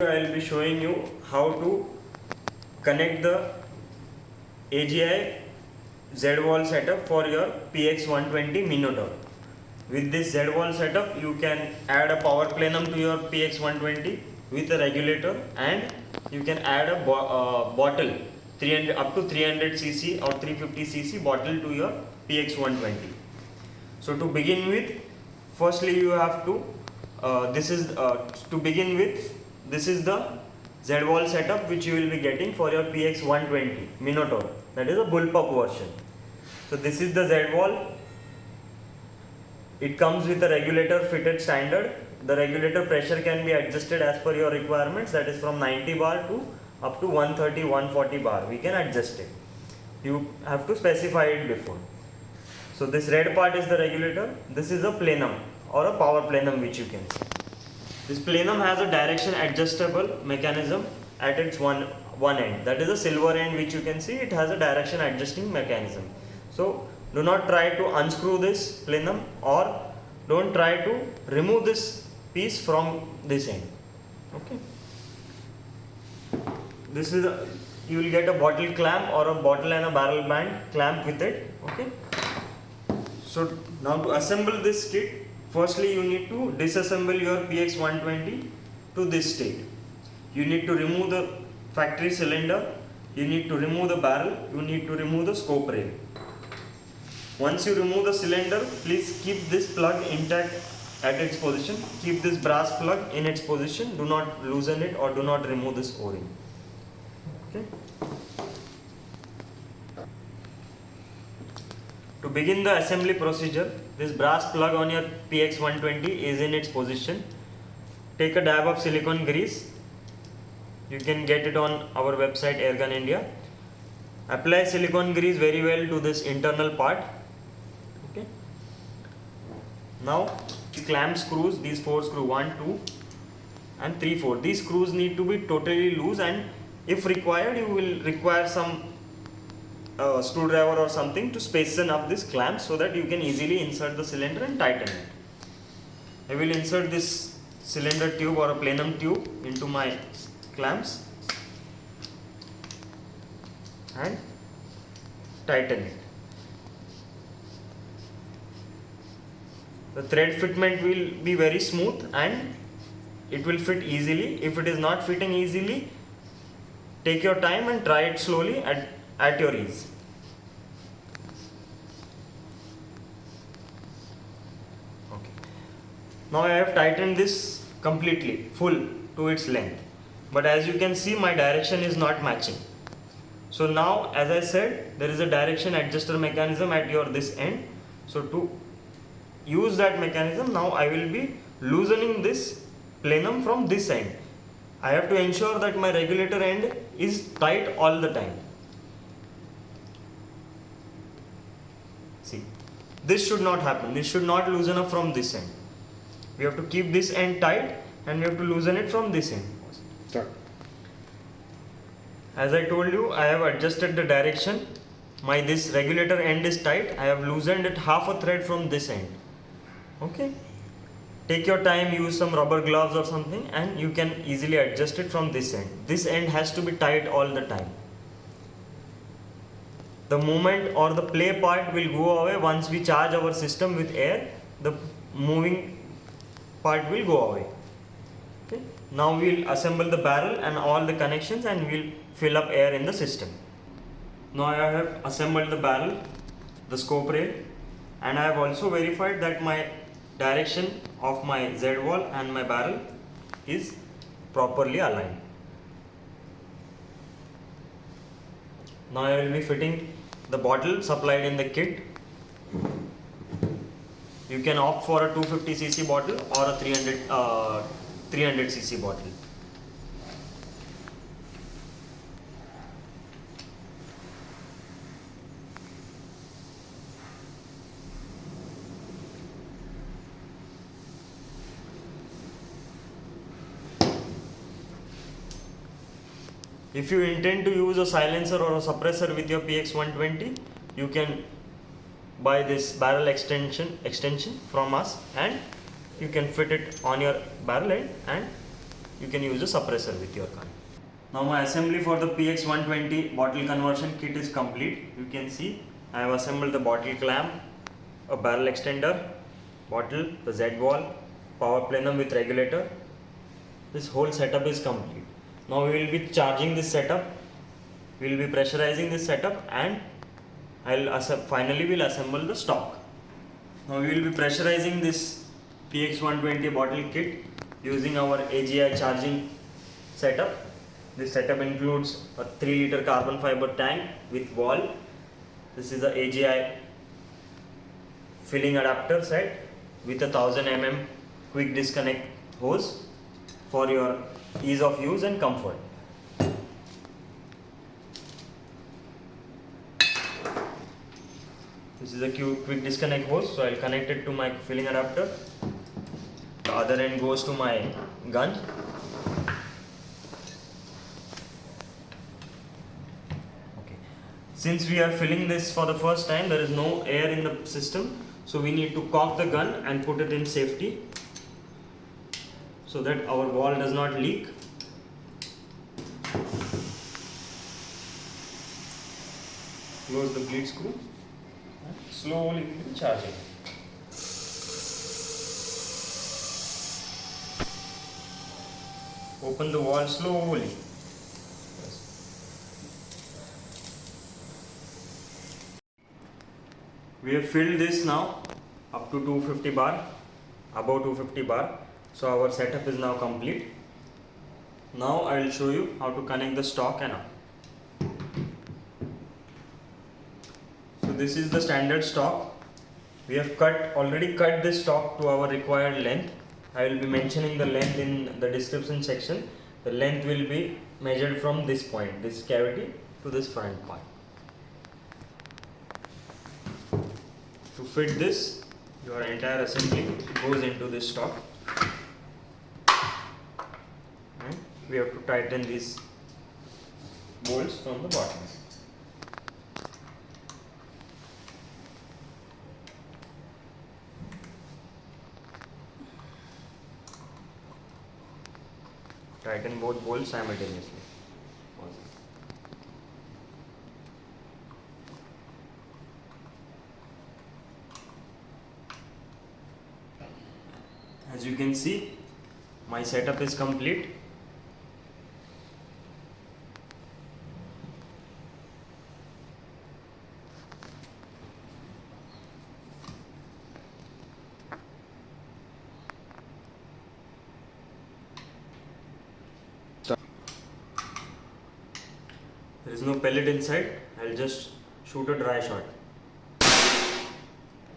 I will be showing you how to connect the AGI Z-wall setup for your Px120 Minotaur. With this Z-wall setup, you can add a power plenum to your Px120 with a regulator, and you can add a bottle 300 up to 300 cc or 350 cc bottle to your Px120. So to begin with, firstly you have to this is the Z-wall setup which you will be getting for your Px120 Minotaur, that is a bullpup version. So this is the Z-wall. It comes with a regulator fitted standard. The regulator pressure can be adjusted as per your requirements, that is from 90 bar to up to 130 140 bar. We can adjust it. You have to specify it before. So this red part is the regulator. This is a plenum or a power plenum which you can see. This plenum has a direction adjustable mechanism at its one end. That is the silver end which you can see. It has a direction adjusting mechanism. So do not try to unscrew this plenum or don't try to remove this piece from this end. Okay. This is you will get a bottle clamp or a bottle and a barrel band clamp with it. Okay. So now to assemble this kit, firstly you need to disassemble your Px120 to this state. You need to remove the factory cylinder, you need to remove the barrel, you need to remove the scope rail. Once you remove the cylinder, please keep this plug intact at its position. Keep this brass plug in its position. Do not loosen it or do not remove this O-ring. Okay. To begin the assembly procedure, this brass plug on your Px120 is in its position. Take a dab of silicone grease. You can get it on our website Airgun India. Apply silicone grease very well to this internal part. Okay. Now the clamp screws, these 4 screws, 1, 2 and 3, 4. These screws need to be totally loose, and if required you will require some screwdriver or something to spasten up this clamp so that you can easily insert the cylinder and tighten it. I will insert this cylinder tube or a plenum tube into my clamps and tighten it. The thread fitment will be very smooth and it will fit easily. If it is not fitting easily, take your time and try it slowly at your ease. Okay. Now I have tightened this completely, full to its length. But as you can see, my direction is not matching. So now, as I said, there is a direction adjuster mechanism at your this end. So to use that mechanism, now I will be loosening this plenum from this end. I have to ensure that my regulator end is tight all the time. See, this should not happen. This should not loosen up from this end. We have to keep this end tight and we have to loosen it from this end. Start. As I told you, I have adjusted the direction. This regulator end is tight. I have loosened it half a thread from this end. Okay. Take your time, use some rubber gloves or something, and you can easily adjust it from this end. This end has to be tight all the time. The movement or the play part will go away once we charge our system with air. The moving part will go away. Okay. Now we will assemble the barrel and all the connections and we will fill up air in the system. Now I have assembled the barrel, the scope rail, and I have also verified that my direction of my Z-wall and my barrel is properly aligned. Now I will be fitting the bottle supplied in the kit. You can opt for a 250 cc bottle or a 300 cc bottle. If you intend to use a silencer or a suppressor with your Px120, you can buy this barrel extension from us and you can fit it on your barrel end and you can use a suppressor with your gun. Now my assembly for the Px120 bottle conversion kit is complete. You can see I have assembled the bottle clamp, a barrel extender, bottle, the Z-wall, power plenum with regulator. This whole setup is complete. Now we will be charging this setup, we will be pressurizing this setup, and finally we'll assemble the stock. Now we will be pressurizing this Px120 bottle kit using our AGI charging setup. This setup includes a 3-liter carbon fiber tank with wall. This is the AGI filling adapter set with a 1000 mm quick disconnect hose for your ease of use and comfort. This is a quick disconnect hose, so I'll connect it to my filling adapter. The other end goes to my gun. Okay. Since we are filling this for the first time, there is no air in the system, so we need to cock the gun and put it in safety so that our wall does not leak. Close the bleed screw. Slowly we will charge it. Open the wall slowly. Yes. We have filled this now up to 250 bar, above 250 bar. So our setup is now complete. Now I will show you how to connect the stock and up. So this is the standard stock. We have already cut this stock to our required length. I will be mentioning the length in the description section. The length will be measured from this point, this cavity, to this front point. To fit this, your entire assembly goes into this stock. And we have to tighten these bolts from the bottom. Tighten both bolts simultaneously. As you can see, my setup is complete. There is no pellet inside. I'll just shoot a dry shot.